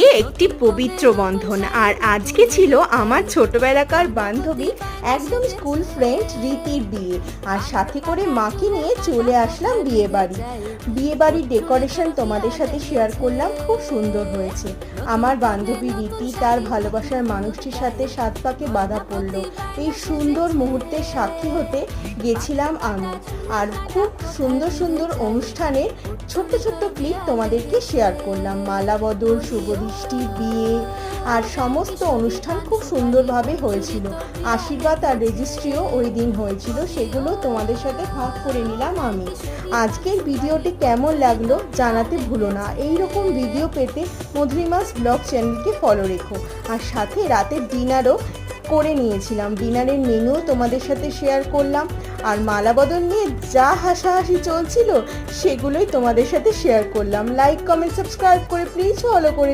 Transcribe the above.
একটি পবিত্র বন্ধন। আর আজকে ছিল আমার ছোটবেলাকার বান্ধবী, একদম স্কুল ফ্রেন্ড রীতির বিয়ে। আর সাথে করে মাকে নিয়ে চলে আসলাম বিয়ে বাড়ির ডেকোরেশন তোমাদের সাথে শেয়ার করলাম, খুব সুন্দর হয়েছে। আমার বান্ধবী রীতি তার ভালোবাসার মানুষটির সাথে সাত পাকে বাঁধা পড়লো। এই সুন্দর মুহূর্তের সাক্ষী হতে গেছিলাম আমি। আর খুব সুন্দর সুন্দর অনুষ্ঠানের ছোট্ট ছোট্ট ক্লিপ তোমাদেরকে শেয়ার করলাম। মালা বদল, শুভদৃষ্টি, বিয়ে আর সমস্ত অনুষ্ঠান খুব সুন্দরভাবে হয়েছিল। আশীর্বাদ আর রেজিস্ট্রিও ওই দিন হয়েছিল, সেগুলো তোমাদের সাথে ভাগ করে নিলাম আমি। আজকের ভিডিওটি কেমন লাগলো জানাতে ভুলো না। এইরকম ভিডিও পেতে মধুরিমাস ব্লগ চ্যানেলকে ফলো রেখো। আর সাথে রাতের ডিনারও করে নিয়েছিলাম, ডিনারের মেনু তোমাদের সাথে শেয়ার করলাম। আর মালা বদল নিয়ে যা হাসাহাসি চলছিল সেগুলোই তোমাদের সাথে শেয়ার করলাম। লাইক, কমেন্ট, সাবস্ক্রাইব করে প্লিজ ফলো করে